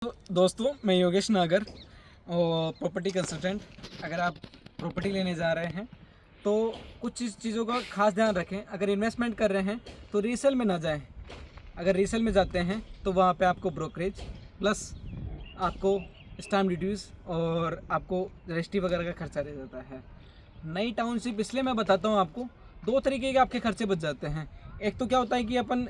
तो दोस्तों, मैं योगेश नागर और प्रॉपर्टी कंसल्टेंट। अगर आप प्रॉपर्टी लेने जा रहे हैं तो कुछ चीज़ों का खास ध्यान रखें। अगर इन्वेस्टमेंट कर रहे हैं तो रीसेल में ना जाएं। अगर रीसेल में जाते हैं तो वहाँ पे आपको ब्रोकरेज प्लस आपको स्टैम्प ड्यूटीज़ और आपको रजिस्ट्री वगैरह का खर्चा रह जाता है। नई टाउनशिप इसलिए मैं बताता हूँ आपको, दो तरीके के आपके खर्चे बच जाते हैं। एक तो क्या होता है कि अपन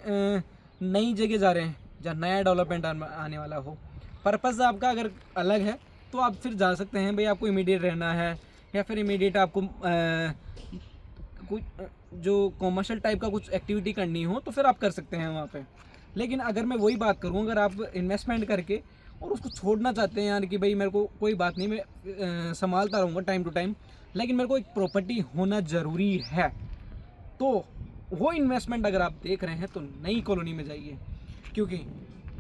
नई जगह जा रहे हैं जहाँ नया डेवलपमेंट आने वाला हो। पर्पज़ आपका अगर अलग है तो आप फिर जा सकते हैं भाई, आपको इमीडिएट रहना है या फिर इमीडिएट आपको कुछ जो कॉमर्शियल टाइप का कुछ एक्टिविटी करनी हो तो फिर आप कर सकते हैं वहाँ पे। लेकिन अगर मैं वही बात करूँ, अगर आप इन्वेस्टमेंट करके और उसको छोड़ना चाहते हैं यार कि भाई मेरे को कोई बात नहीं, मैं संभालता रहूँगा टाइम टू टाइम, लेकिन मेरे को एक प्रॉपर्टी होना ज़रूरी है, तो वो इन्वेस्टमेंट अगर आप देख रहे हैं तो नई कॉलोनी में जाइए। क्योंकि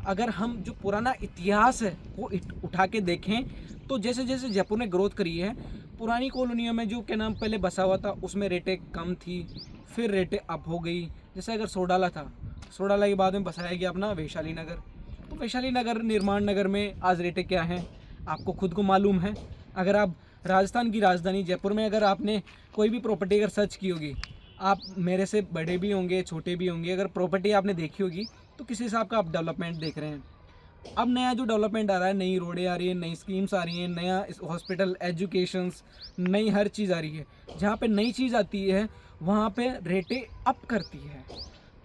अगर हम जो पुराना इतिहास है वो उठा के देखें तो जैसे जैसे जयपुर ने ग्रोथ करी है, पुरानी कॉलोनियों में जो क्या नाम पहले बसा हुआ था उसमें रेटें कम थी, फिर रेटें अप हो गई। जैसे अगर सोडाला था, सोडाला के बाद में बसाया गया अपना वैशाली नगर, तो वैशाली नगर निर्माण नगर में आज रेटें क्या हैं आपको खुद को मालूम है। अगर आप राजस्थान की राजधानी जयपुर में अगर आपने कोई भी प्रॉपर्टी अगर सर्च की होगी, आप मेरे से बड़े भी होंगे छोटे भी होंगे, अगर प्रॉपर्टी आपने देखी होगी तो किस हिसाब का आप डेवलपमेंट देख रहे हैं। अब नया जो डेवलपमेंट आ रहा है, नई रोडें आ रही हैं, नई स्कीम्स आ रही हैं, नया हॉस्पिटल, एजुकेशंस, नई हर चीज़ आ रही है। जहाँ पे नई चीज़ आती है वहाँ पे रेटें अप करती है।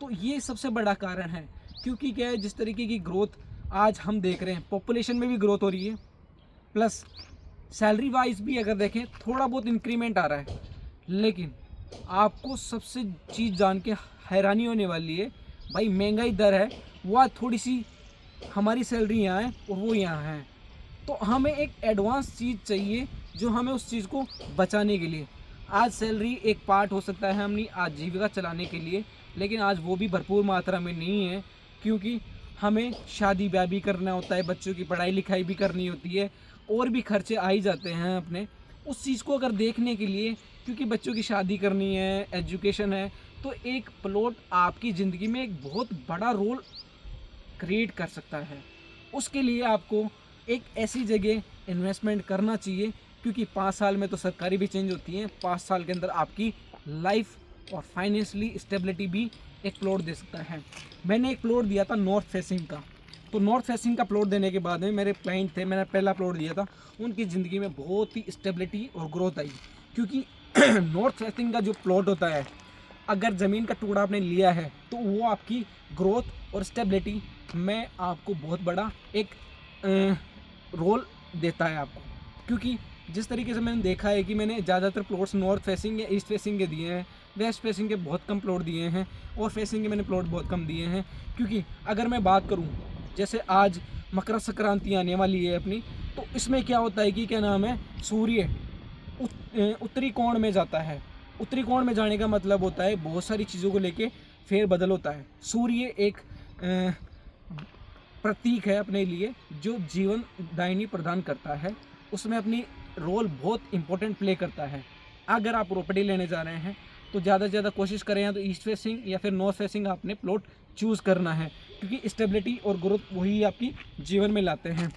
तो ये सबसे बड़ा कारण है। क्योंकि क्या है, जिस तरीके की ग्रोथ आज हम देख रहे हैं, पॉपुलेशन में भी ग्रोथ हो रही है, प्लस सैलरी वाइज भी अगर देखें थोड़ा बहुत इंक्रीमेंट आ रहा है। लेकिन आपको सबसे चीज़ जान के हैरानी होने वाली है, भाई महंगाई दर है वो आज थोड़ी सी हमारी सैलरी यहाँ है और वो यहाँ है। तो हमें एक एडवांस चीज़ चाहिए जो हमें उस चीज़ को बचाने के लिए। आज सैलरी एक पार्ट हो सकता है अपनी आजीविका चलाने के लिए, लेकिन आज वो भी भरपूर मात्रा में नहीं है। क्योंकि हमें शादी ब्याह भी करना होता है, बच्चों की पढ़ाई लिखाई भी करनी होती है, और भी खर्चे आ ही जाते हैं अपने उस चीज़ को अगर देखने के लिए। क्योंकि बच्चों की शादी करनी है, एजुकेशन है, तो एक प्लॉट आपकी ज़िंदगी में एक बहुत बड़ा रोल क्रिएट कर सकता है। उसके लिए आपको एक ऐसी जगह इन्वेस्टमेंट करना चाहिए, क्योंकि 5 साल में तो सरकारी भी चेंज होती है, 5 साल के अंदर आपकी लाइफ और फाइनेंशियली स्टेबिलिटी भी एक प्लॉट दे सकता है। मैंने एक प्लॉट दिया था नॉर्थ फेसिंग का, तो नॉर्थ फेसिंग का प्लॉट देने के बाद में मेरे क्लाइंट थे, मैंने पहला प्लॉट दिया था, उनकी ज़िंदगी में बहुत ही स्टेबिलिटी और ग्रोथ आई। क्योंकि नॉर्थ फेसिंग का जो प्लॉट होता है, अगर ज़मीन का टुकड़ा आपने लिया है तो वो आपकी ग्रोथ और स्टेबिलिटी में आपको बहुत बड़ा एक रोल देता है आपको। क्योंकि जिस तरीके से मैंने देखा है कि मैंने ज़्यादातर प्लॉट्स नॉर्थ फेसिंग या ईस्ट फेसिंग के दिए हैं, वेस्ट फेसिंग के बहुत कम प्लॉट दिए हैं, और फेसिंग के मैंने प्लॉट बहुत कम दिए हैं। क्योंकि अगर मैं बात करूं, जैसे आज मकर संक्रांति आने वाली है अपनी, तो इसमें क्या होता है कि क्या नाम है, सूर्य उत्तरी कोण में जाता है। उत्तरी कोण में जाने का मतलब होता है बहुत सारी चीज़ों को लेके फेर बदल होता है। सूर्य एक प्रतीक है अपने लिए जो जीवन दायिनी प्रदान करता है, उसमें अपनी रोल बहुत इंपॉर्टेंट प्ले करता है। अगर आप प्रॉपर्टी लेने जा रहे हैं तो ज़्यादा से ज़्यादा कोशिश करें या तो ईस्ट फेसिंग या फिर नॉर्थ फेसिंग आपने प्लॉट चूज़ करना है, क्योंकि स्टेबिलिटी और ग्रोथ वही आपकी जीवन में लाते हैं।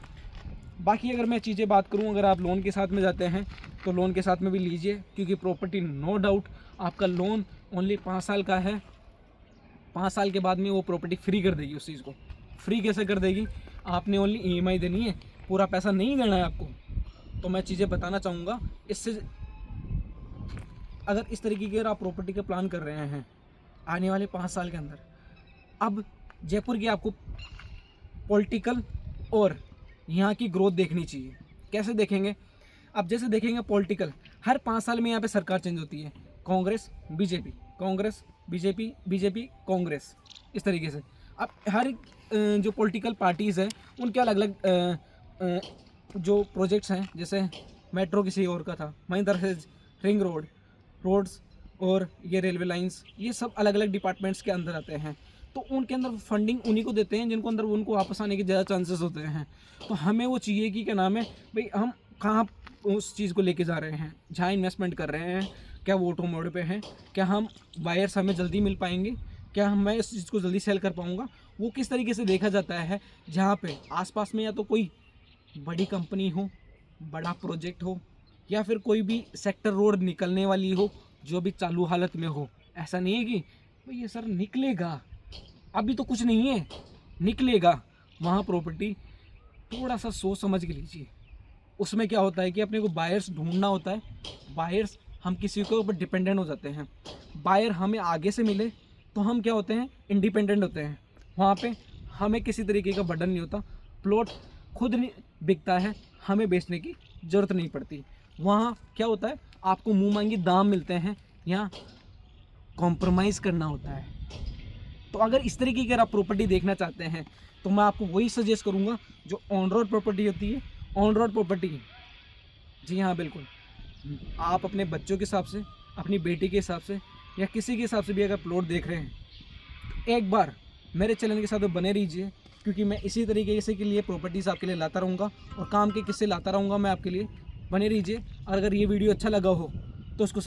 बाकी अगर मैं चीज़ें बात करूं, अगर आप लोन के साथ में जाते हैं तो लोन के साथ में भी लीजिए, क्योंकि प्रॉपर्टी नो डाउट आपका लोन ओनली 5 साल का है। 5 साल के बाद में वो प्रॉपर्टी फ्री कर देगी। उस चीज़ को फ्री कैसे कर देगी, आपने ओनली ईएमआई देनी है, पूरा पैसा नहीं देना है आपको। तो मैं चीज़ें बताना चाहूँगा इससे, अगर इस तरीके की अगर आप प्रॉपर्टी का प्लान कर रहे हैं आने वाले 5 साल के अंदर, अब जयपुर की आपको पॉलिटिकल और यहाँ की ग्रोथ देखनी चाहिए। कैसे देखेंगे, अब जैसे देखेंगे पॉलिटिकल, हर 5 साल में यहाँ पे सरकार चेंज होती है, Congress BJP, Congress BJP, BJP Congress, इस तरीके से। अब हर जो पॉलिटिकल पार्टीज़ हैं उनके अलग अलग जो प्रोजेक्ट्स हैं, जैसे मेट्रो किसी और का था, महिंद्रा से रिंग रोड्स और ये रेलवे लाइंस, ये सब अलग अलग डिपार्टमेंट्स के अंदर आते हैं। तो उनके अंदर फंडिंग उन्हीं को देते हैं जिनको अंदर उनको वापस आने के ज़्यादा चांसेस होते हैं। तो हमें वो चाहिए कि क्या नाम है भाई, हम कहाँ उस चीज़ को लेके जा रहे हैं, जहाँ इन्वेस्टमेंट कर रहे हैं, क्या वो ऑटो मोड पे हैं, क्या हम बायर्स हमें जल्दी मिल पाएंगे, क्या मैं इस चीज़ को जल्दी सेल कर पाऊँगा। वो किस तरीके से देखा जाता है, जहाँ पे आसपास में या तो कोई बड़ी कंपनी हो, बड़ा प्रोजेक्ट हो, या फिर कोई भी सेक्टर रोड निकलने वाली हो जो भी चालू हालत में हो। ऐसा नहीं है कि भाई ये सर निकलेगा, अभी तो कुछ नहीं है, निकलेगा। वहाँ प्रॉपर्टी थोड़ा सा सोच समझ के लीजिए। उसमें क्या होता है कि अपने को बायर्स ढूंढना होता है। बायर्स, हम किसी के ऊपर डिपेंडेंट हो जाते हैं। बायर हमें आगे से मिले तो हम क्या होते हैं, इंडिपेंडेंट होते हैं। वहाँ पे हमें किसी तरीके का बर्डन नहीं होता, प्लॉट खुद नहीं बिकता है, हमें बेचने की ज़रूरत नहीं पड़ती। वहाँ क्या होता है, आपको मुँह मांगी दाम मिलते हैं, यहाँ कॉम्प्रोमाइज़ करना होता है। तो अगर इस तरीके की अगर आप प्रॉपर्टी देखना चाहते हैं तो मैं आपको वही सजेस्ट करूँगा जो ऑन रोड प्रॉपर्टी होती है। ऑन रोड प्रॉपर्टी, जी हाँ बिल्कुल, आप अपने बच्चों के हिसाब से, अपनी बेटी के हिसाब से, या किसी के हिसाब से भी अगर प्लॉट देख रहे हैं तो एक बार मेरे चैनल के साथ बने रहिए, क्योंकि मैं इसी तरीके से के लिए प्रॉपर्टीज़ आपके लिए लाता रहूँगा और काम के किस्से लाता रहूँगा मैं आपके लिए। बने रहिए। और अगर ये वीडियो अच्छा लगा हो तो उसको